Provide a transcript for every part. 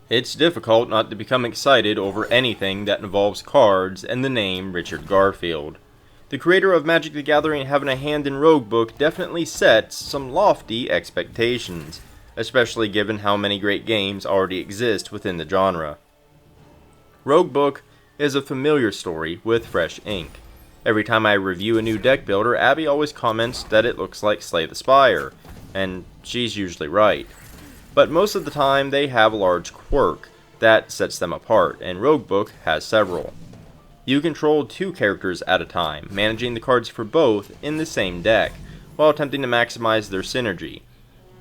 It's difficult not to become excited over anything that involves cards and the name Richard Garfield. The creator of Magic the Gathering having a hand in Roguebook definitely sets some lofty expectations, especially given how many great games already exist within the genre. Roguebook is a familiar story with fresh ink. Every time I review a new deck builder, Abbee always comments that it looks like Slay the Spire, and she's usually right. But most of the time they have a large quirk that sets them apart, and Roguebook has several. You control 2 characters at a time, managing the cards for both in the same deck, while attempting to maximize their synergy.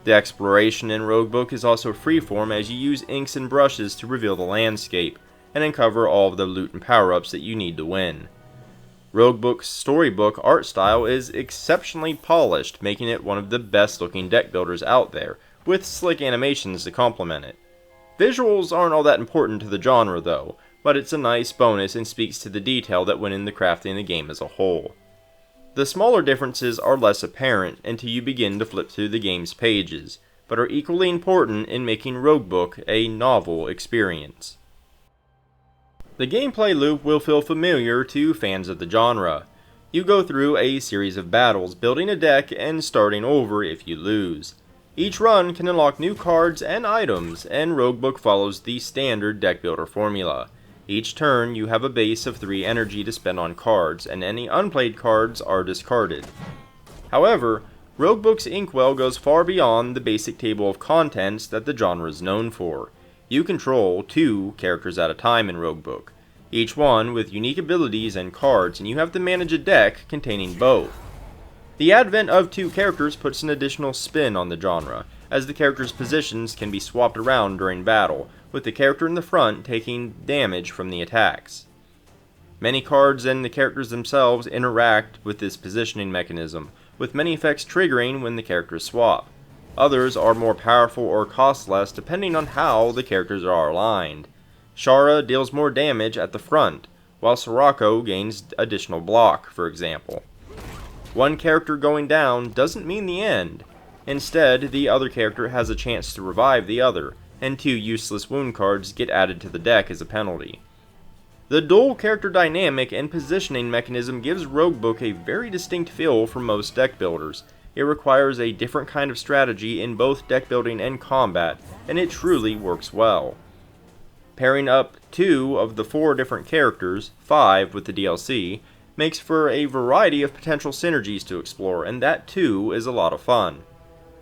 The exploration in Roguebook is also freeform as you use inks and brushes to reveal the landscape, and uncover all of the loot and power-ups that you need to win. Roguebook's storybook art style is exceptionally polished, making it one of the best looking deck builders out there, with slick animations to complement it. Visuals aren't all that important to the genre though, but it's a nice bonus and speaks to the detail that went into crafting the game as a whole. The smaller differences are less apparent until you begin to flip through the game's pages, but are equally important in making Roguebook a novel experience. The gameplay loop will feel familiar to fans of the genre. You go through a series of battles, building a deck and starting over if you lose. Each run can unlock new cards and items, and Roguebook follows the standard deck builder formula. Each turn you have a base of 3 energy to spend on cards, and any unplayed cards are discarded. However, Roguebook's inkwell goes far beyond the basic table of contents that the genre is known for. You control 2 characters at a time in Roguebook, each one with unique abilities and cards, and you have to manage a deck containing both. The advent of 2 characters puts an additional spin on the genre, as the characters' positions can be swapped around during battle, with the character in the front taking damage from the attacks. Many cards and the characters themselves interact with this positioning mechanism, with many effects triggering when the characters swap. Others are more powerful or cost less depending on how the characters are aligned. Shara deals more damage at the front, while Sirocco gains additional block, for example. One character going down doesn't mean the end. Instead, the other character has a chance to revive the other, and 2 useless wound cards get added to the deck as a penalty. The dual character dynamic and positioning mechanism gives Roguebook a very distinct feel from most deck builders. It requires a different kind of strategy in both deck building and combat, and it truly works well. Pairing up 2 of the 4 different characters, 5 with the DLC, makes for a variety of potential synergies to explore, and that too is a lot of fun.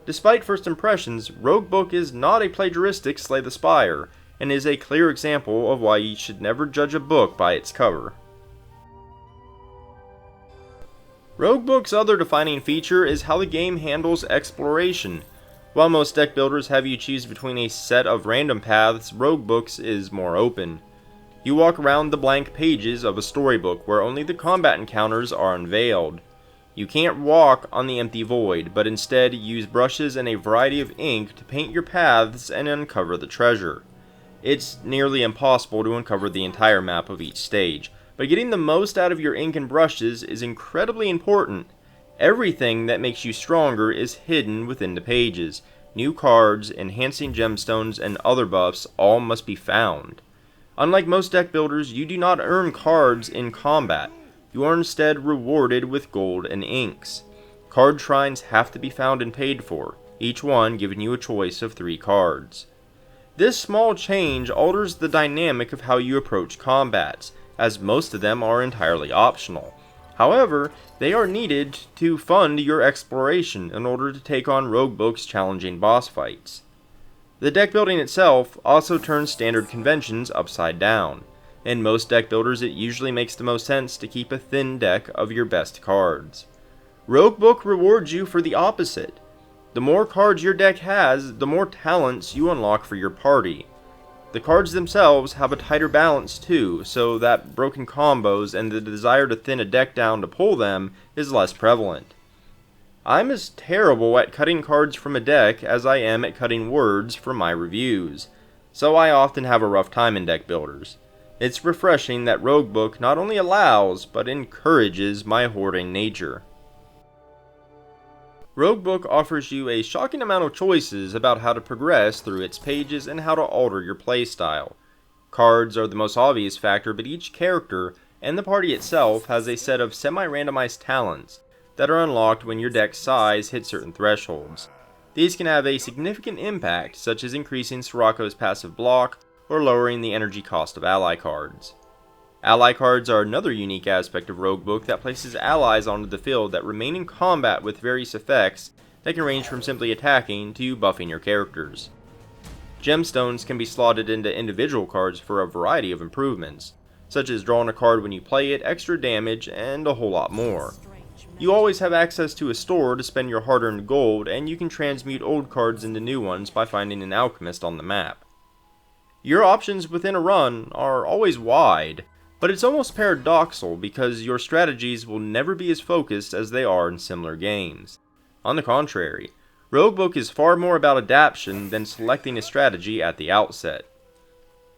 Despite first impressions, Roguebook is not a plagiaristic Slay the Spire, and is a clear example of why you should never judge a book by its cover. Roguebook's other defining feature is how the game handles exploration. While most deck builders have you choose between a set of random paths, Roguebooks is more open. You walk around the blank pages of a storybook where only the combat encounters are unveiled. You can't walk on the empty void, but instead use brushes and a variety of ink to paint your paths and uncover the treasure. It's nearly impossible to uncover the entire map of each stage, but getting the most out of your ink and brushes is incredibly important. Everything that makes you stronger is hidden within the pages. New cards, enhancing gemstones, and other buffs all must be found. Unlike most deck builders, you do not earn cards in combat. You are instead rewarded with gold and inks. Card shrines have to be found and paid for, each one giving you a choice of 3 cards. This small change alters the dynamic of how you approach combats, as most of them are entirely optional. However, they are needed to fund your exploration in order to take on Roguebook's challenging boss fights. The deck building itself also turns standard conventions upside down. In most deck builders, it usually makes the most sense to keep a thin deck of your best cards. Roguebook rewards you for the opposite. The more cards your deck has, the more talents you unlock for your party. The cards themselves have a tighter balance too, so that broken combos and the desire to thin a deck down to pull them is less prevalent. I'm as terrible at cutting cards from a deck as I am at cutting words from my reviews, so I often have a rough time in deck builders. It's refreshing that Roguebook not only allows, but encourages my hoarding nature. Roguebook offers you a shocking amount of choices about how to progress through its pages and how to alter your playstyle. Cards are the most obvious factor, but each character and the party itself has a set of semi-randomized talents that are unlocked when your deck size hits certain thresholds. These can have a significant impact, such as increasing Sirocco's passive block or lowering the energy cost of ally cards. Ally cards are another unique aspect of Roguebook that places allies onto the field that remain in combat with various effects that can range from simply attacking to buffing your characters. Gemstones can be slotted into individual cards for a variety of improvements, such as drawing a card when you play it, extra damage, and a whole lot more. You always have access to a store to spend your hard-earned gold, and you can transmute old cards into new ones by finding an alchemist on the map. Your options within a run are always wide, but it's almost paradoxical because your strategies will never be as focused as they are in similar games. On the contrary, Roguebook is far more about adaptation than selecting a strategy at the outset.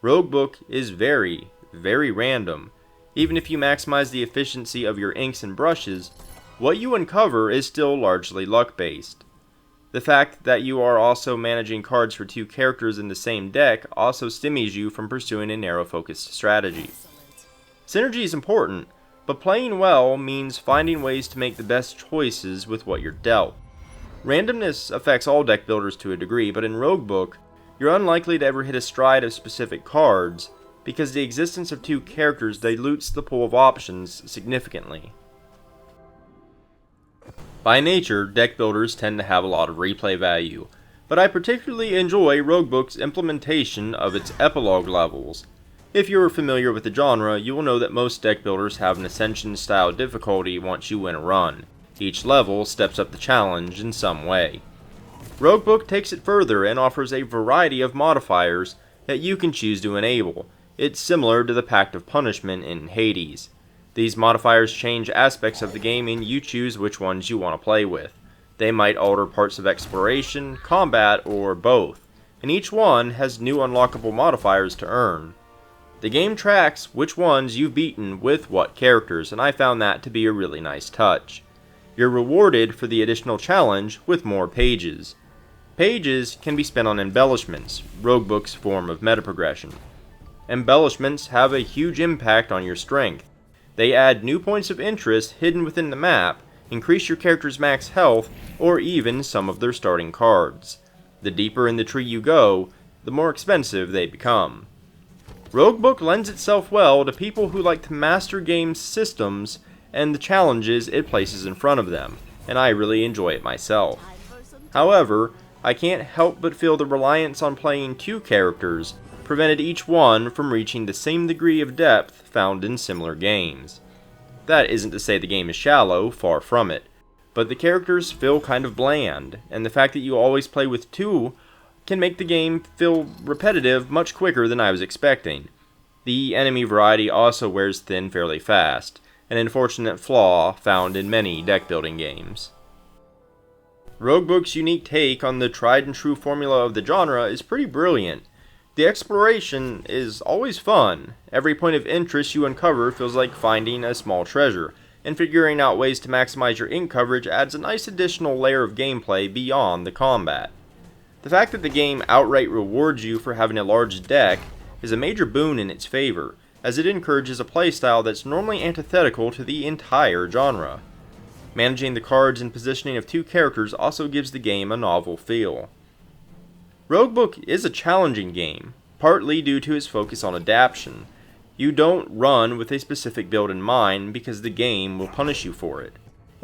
Roguebook is very random. Even if you maximize the efficiency of your inks and brushes, what you uncover is still largely luck-based. The fact that you are also managing cards for two characters in the same deck also stymies you from pursuing a narrow-focused strategy. Synergy is important, but playing well means finding ways to make the best choices with what you're dealt. Randomness affects all deck builders to a degree, but in Roguebook, you're unlikely to ever hit a stride of specific cards, because the existence of two characters dilutes the pool of options significantly. By nature, deck builders tend to have a lot of replay value, but I particularly enjoy Roguebook's implementation of its epilogue levels. If you're familiar with the genre, you will know that most deck builders have an Ascension-style difficulty once you win a run. Each level steps up the challenge in some way. Roguebook takes it further and offers a variety of modifiers that you can choose to enable. It's similar to the Pact of Punishment in Hades. These modifiers change aspects of the game and you choose which ones you want to play with. They might alter parts of exploration, combat, or both, and each one has new unlockable modifiers to earn. The game tracks which ones you've beaten with what characters, and I found that to be a really nice touch. You're rewarded for the additional challenge with more pages. Pages can be spent on embellishments, Roguebook's form of meta progression. Embellishments have a huge impact on your strength. They add new points of interest hidden within the map, increase your character's max health, or even some of their starting cards. The deeper in the tree you go, the more expensive they become. Roguebook lends itself well to people who like to master game systems and the challenges it places in front of them, and I really enjoy it myself. However, I can't help but feel the reliance on playing two characters prevented each one from reaching the same degree of depth found in similar games. That isn't to say the game is shallow, far from it, but the characters feel kind of bland, and the fact that you always play with two can make the game feel repetitive much quicker than I was expecting. The enemy variety also wears thin fairly fast, an unfortunate flaw found in many deck building games. Roguebook's unique take on the tried and true formula of the genre is pretty brilliant. The exploration is always fun. Every point of interest you uncover feels like finding a small treasure, and figuring out ways to maximize your ink coverage adds a nice additional layer of gameplay beyond the combat. The fact that the game outright rewards you for having a large deck is a major boon in its favor, as it encourages a playstyle that's normally antithetical to the entire genre. Managing the cards and positioning of two characters also gives the game a novel feel. Roguebook is a challenging game, partly due to its focus on adaptation. You don't run with a specific build in mind because the game will punish you for it.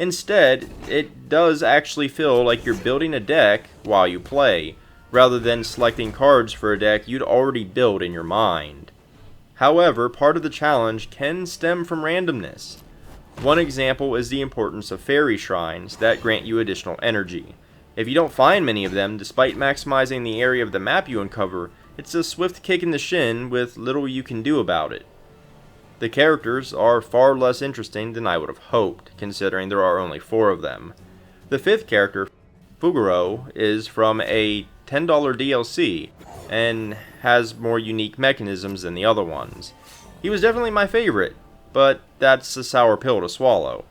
Instead, it does actually feel like you're building a deck while you play, rather than selecting cards for a deck you'd already built in your mind. However, part of the challenge can stem from randomness. One example is the importance of fairy shrines that grant you additional energy. If you don't find many of them, despite maximizing the area of the map you uncover, it's a swift kick in the shin with little you can do about it. The characters are far less interesting than I would have hoped, considering there are only 4 of them. The 5th character, Fugaro, is from a $10 DLC, and has more unique mechanisms than the other ones. He was definitely my favorite, but that's a sour pill to swallow.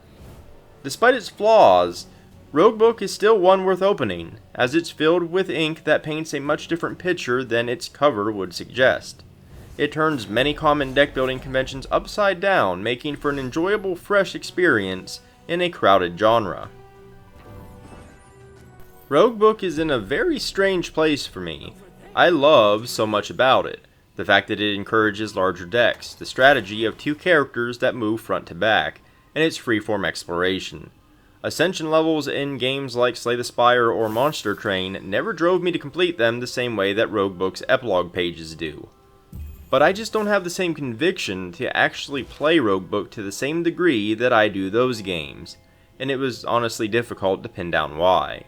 Despite its flaws, Roguebook is still one worth opening, as it's filled with ink that paints a much different picture than its cover would suggest. It turns many common deck building conventions upside down, making for an enjoyable, fresh experience in a crowded genre. Roguebook is in a very strange place for me. I love so much about it. The fact that it encourages larger decks, the strategy of 2 characters that move front to back, and its freeform exploration. Ascension levels in games like Slay the Spire or Monster Train never drove me to complete them the same way that Roguebook's epilogue pages do. But I just don't have the same conviction to actually play Roguebook to the same degree that I do those games, and it was honestly difficult to pin down why.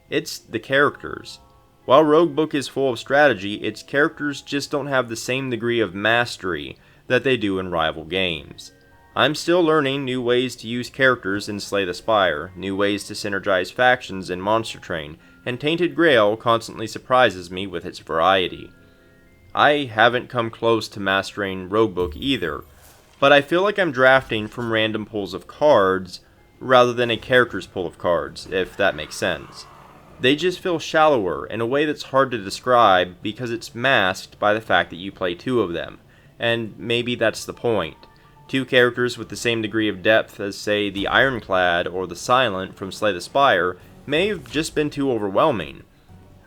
It's the characters. While Roguebook is full of strategy, its characters just don't have the same degree of mastery that they do in rival games. I'm still learning new ways to use characters in Slay the Spire, new ways to synergize factions in Monster Train, and Tainted Grail constantly surprises me with its variety. I haven't come close to mastering Roguebook either, but I feel like I'm drafting from random pulls of cards rather than a character's pull of cards, if that makes sense. They just feel shallower in a way that's hard to describe because it's masked by the fact that you play 2 of them, and maybe that's the point. 2 characters with the same degree of depth as, say, the Ironclad or the Silent from Slay the Spire may have just been too overwhelming.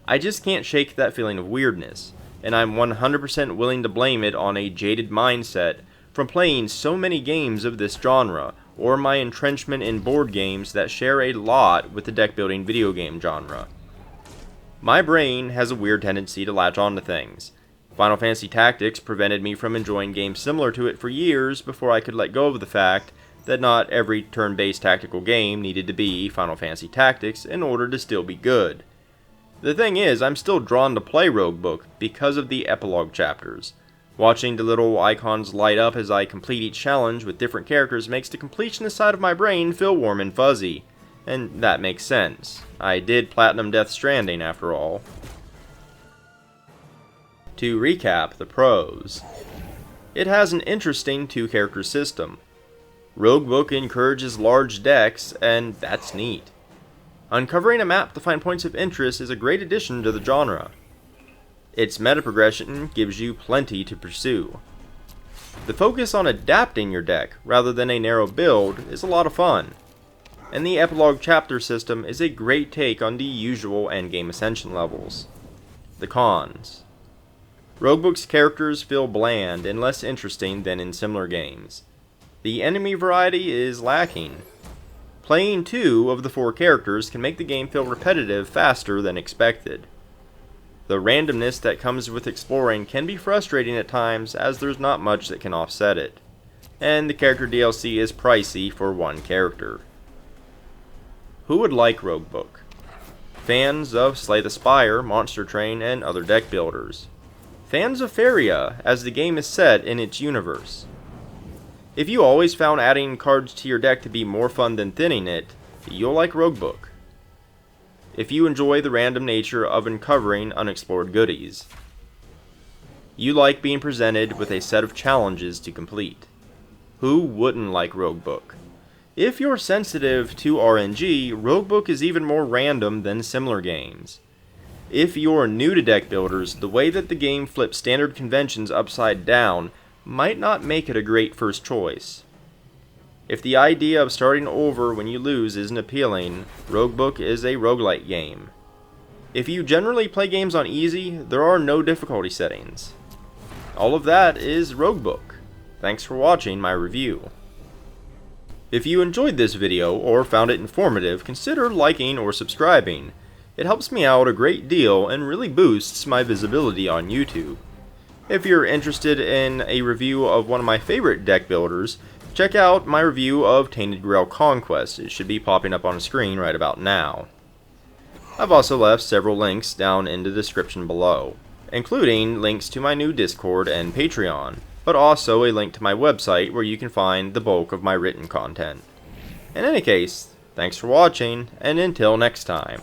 I just can't shake that feeling of weirdness, and I'm 100% willing to blame it on a jaded mindset from playing so many games of this genre, or my entrenchment in board games that share a lot with the deck building video game genre. My brain has a weird tendency to latch onto things. Final Fantasy Tactics prevented me from enjoying games similar to it for years before I could let go of the fact that not every turn-based tactical game needed to be Final Fantasy Tactics in order to still be good. The thing is, I'm still drawn to play Roguebook because of the epilogue chapters. Watching the little icons light up as I complete each challenge with different characters makes the completionist side of my brain feel warm and fuzzy. And that makes sense. I did platinum Death Stranding after all. To recap the pros. It has an interesting 2-character system. Roguebook encourages large decks, and that's neat. Uncovering a map to find points of interest is a great addition to the genre. Its meta progression gives you plenty to pursue. The focus on adapting your deck rather than a narrow build is a lot of fun. And the epilogue chapter system is a great take on the usual endgame ascension levels. The cons. Roguebook's characters feel bland and less interesting than in similar games. The enemy variety is lacking. Playing 2 of the 4 characters can make the game feel repetitive faster than expected. The randomness that comes with exploring can be frustrating at times as there's not much that can offset it. And the character DLC is pricey for 1 character. Who would like Roguebook? Fans of Slay the Spire, Monster Train, and other deck builders. Fans of Faria, as the game is set in its universe. If you always found adding cards to your deck to be more fun than thinning it, you'll like Roguebook. If you enjoy the random nature of uncovering unexplored goodies. You like being presented with a set of challenges to complete. Who wouldn't like Roguebook? If you're sensitive to RNG, Roguebook is even more random than similar games. If you're new to deck builders, the way that the game flips standard conventions upside down might not make it a great first choice. If the idea of starting over when you lose isn't appealing, Roguebook is a roguelite game. If you generally play games on easy, there are no difficulty settings. All of that is Roguebook. Thanks for watching my review. If you enjoyed this video or found it informative, consider liking or subscribing. It helps me out a great deal and really boosts my visibility on YouTube. If you're interested in a review of one of my favorite deck builders, check out my review of Tainted Grail Conquest. It should be popping up on the screen right about now. I've also left several links down in the description below, including links to my new Discord and Patreon, but also a link to my website where you can find the bulk of my written content. In any case, thanks for watching, and until next time.